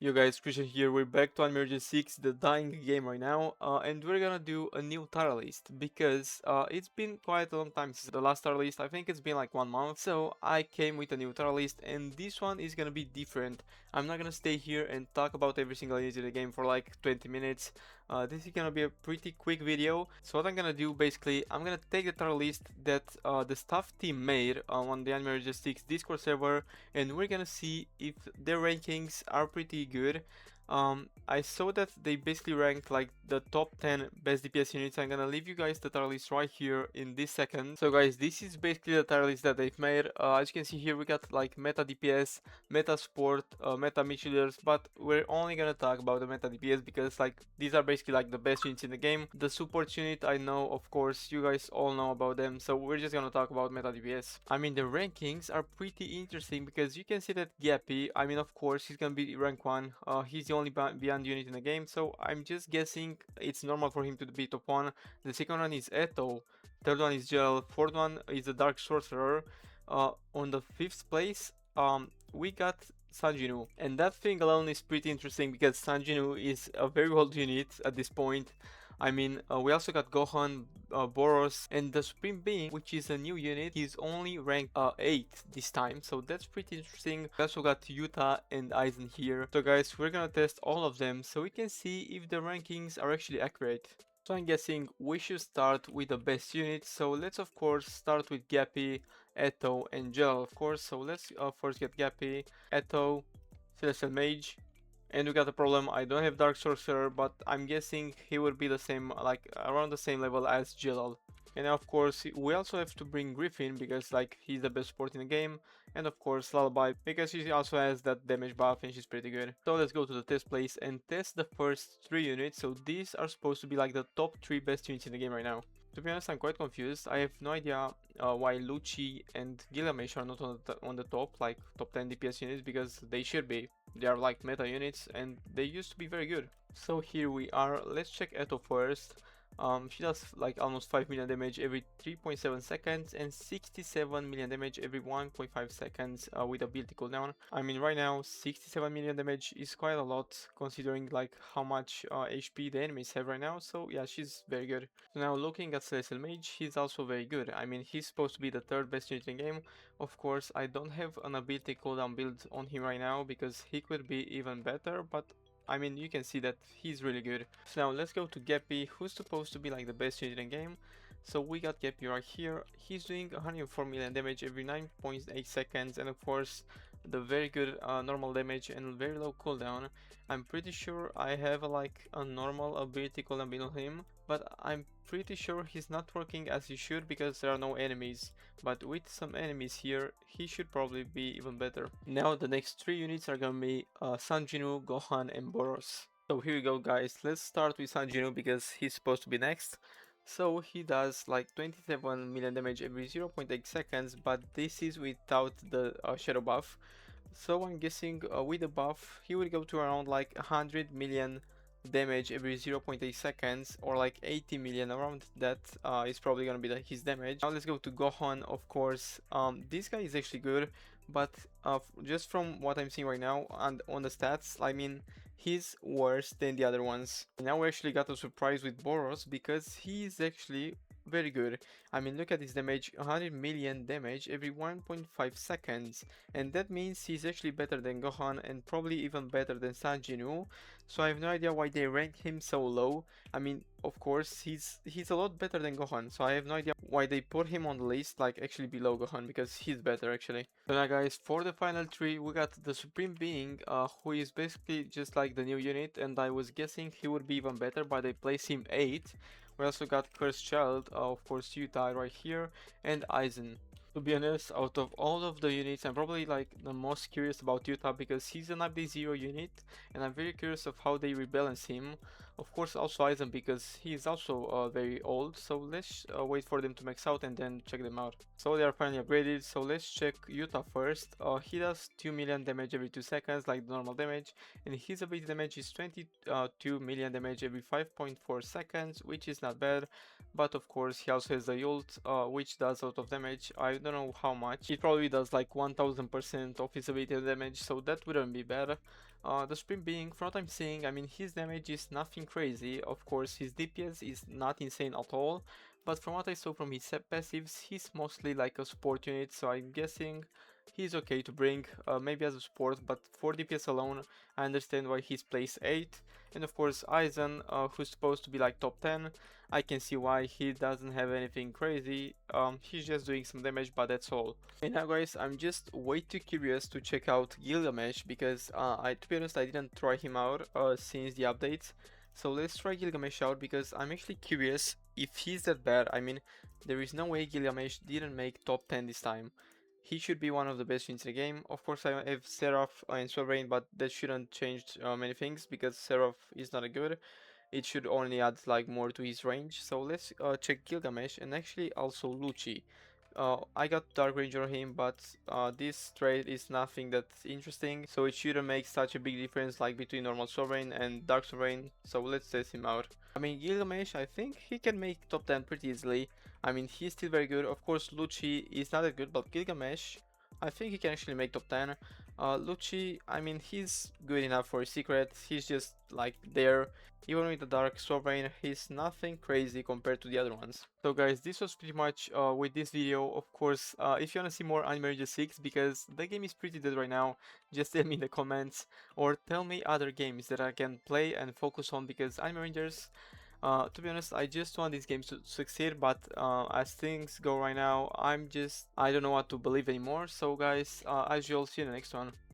Yo guys, Christian here, we're back to Anime Rangers X, the dying game right now, and we're gonna do a new tier list, because it's been quite a long time since the last tier list. I think it's been like 1 month, so I came with a new tier list, and this one is gonna be different. I'm not gonna stay here and talk about every single unit in the game for like 20 minutes. This is gonna be a pretty quick video, so what I'm gonna do, basically, I'm gonna take the tier list that the staff team made on the Anime Rangers X Discord server, and we're gonna see if their rankings are pretty good. I saw that they basically ranked like the top 10 best DPS units. I'm gonna leave you guys the tier list right here in this second. So guys, this is basically the tier list that they've made. As you can see here, we got like meta DPS, meta support, meta mid shielders, but we're only gonna talk about the meta DPS because like these are basically like the best units in the game. The support unit, I know, of course, you guys all know about them, so we're just gonna talk about meta DPS. I mean, the rankings are pretty interesting because you can see that Gappy, I mean, of course, he's gonna be rank 1. He's the only beyond unit in the game, so I'm just guessing it's normal for him to be top 1. The second one is Eto, third one is Gel, fourth one is the Dark Sorcerer. On the 5th place, we got Sanjinu, and that thing alone is pretty interesting because Sanjinu is a very old unit at this point. I mean, we also got Gohan, Boros, and the Supreme Being, which is a new unit. He's only ranked 8 this time, so that's pretty interesting. We also got Yuta and Aizen here. So guys, we're gonna test all of them so we can see if the rankings are actually accurate. So I'm guessing we should start with the best unit, so let's of course start with Gappy, Eto, and Gel, of course. So let's first get Gappy, Eto, Celestial Mage, and we got a problem. I don't have Dark Sorcerer, but I'm guessing he will be the same, like around the same level as Jilal. And of course, we also have to bring Griffin because like he's the best support in the game. And of course, Lullaby because she also has that damage buff and she's pretty good. So let's go to the test place and test the first 3 units. So these are supposed to be like the top 3 best units in the game right now. To be honest, I'm quite confused. I have no idea why Lucci and Gilgamesh are not on the top, like top 10 DPS units, because they should be. They are like meta units and they used to be very good. So here we are. Let's check Eto first. She does like almost 5 million damage every 3.7 seconds and 67 million damage every 1.5 seconds with ability cooldown. I mean, right now 67 million damage is quite a lot considering like how much HP the enemies have right now. So yeah, she's very good. So now looking at Celestial Mage, he's also very good. I mean, he's supposed to be the 3rd best unit in the game. Of course, I don't have an ability cooldown build on him right now because he could be even better, but I mean, you can see that he's really good. So now let's go to Gappy, who's supposed to be like the best unit in the game. So we got Gappy right here. He's doing 104 million damage every 9.8 seconds, and of course the very good normal damage and very low cooldown. I'm pretty sure I have like a normal ability cooldown build on him, but I'm pretty sure he's not working as he should because there are no enemies. But with some enemies here, he should probably be even better. Now the next 3 units are gonna be Sanjinu, Gohan, and Boros. So here we go, guys. Let's start with Sanjinu because he's supposed to be next. So he does like 27 million damage every 0.8 seconds, but this is without the shadow buff. So I'm guessing with the buff he will go to around like 100 million damage every 0.8 seconds, or like 80 million, around that is probably gonna be his damage. Now let's go to Gohan, of course. This guy is actually good, but just from what I'm seeing right now and on the stats, I mean, he's worse than the other ones. Now we actually got a surprise with Boros because he's actually very good. I mean, look at his damage, 100 million damage every 1.5 seconds, and that means he's actually better than Gohan and probably even better than Sanjinu. So I have no idea why they rank him so low. I mean, of course, he's a lot better than Gohan, so I have no idea why they put him on the list, like actually below Gohan, because he's better actually. So now guys, for the final 3, we got the Supreme Being, who is basically just like the new unit, and I was guessing he would be even better, but they place him 8. We also got Cursed Child, of course Yuta right here, and Aizen. To be honest, out of all of the units, I'm probably like the most curious about Yuta because he's an update 0 unit, and I'm very curious of how they rebalance him. Of course also Aizen because he is also very old, so let's wait for them to max out and then check them out. So they are finally upgraded, so let's check Yuta first. He does 2 million damage every 2 seconds like the normal damage, and his ability damage is 22 million damage every 5.4 seconds, which is not bad. But of course he also has the ult, which does a lot of damage. I have don't know how much. It probably does like 1000% of his ability damage, so that wouldn't be bad. The Supreme Being, from what I'm seeing, I mean, his damage is nothing crazy. Of course, his DPS is not insane at all, but from what I saw from his passives, he's mostly like a support unit, so I'm guessing he's okay to bring, maybe as a support, but for DPS alone, I understand why he's place 8. And of course, Aizen, who's supposed to be like top 10, I can see why he doesn't have anything crazy. He's just doing some damage, but that's all. And now guys, I'm just way too curious to check out Gilgamesh because to be honest, I didn't try him out since the updates. So let's try Gilgamesh out because I'm actually curious if he's that bad. I mean, there is no way Gilgamesh didn't make top 10 this time. He should be one of the best units in the game. Of course, I have Seraph and Sovereign, but that shouldn't change many things because Seraph is not a good. It should only add like more to his range. So let's check Gilgamesh and actually also Lucci. I got Dark Ranger on him, but this trait is nothing that's interesting, so it shouldn't make such a big difference like between normal Sovereign and Dark Sovereign, so let's test him out. I mean, Gilgamesh, I think he can make top 10 pretty easily. I mean, he's still very good. Of course, Lucci is not that good, but Gilgamesh, I think he can actually make top 10. Lucci, I mean, he's good enough for a secret. He's just like there. Even with the Dark Sovereign, he's nothing crazy compared to the other ones. So guys, this was pretty much with this video. Of course, if you wanna see more Anime Rangers 6, because the game is pretty dead right now, just tell me in the comments, or tell me other games that I can play and focus on, because Anime Rangers, to be honest, I just want these games to succeed, but as things go right now, I don't know what to believe anymore. So guys, as usual, see you in the next one.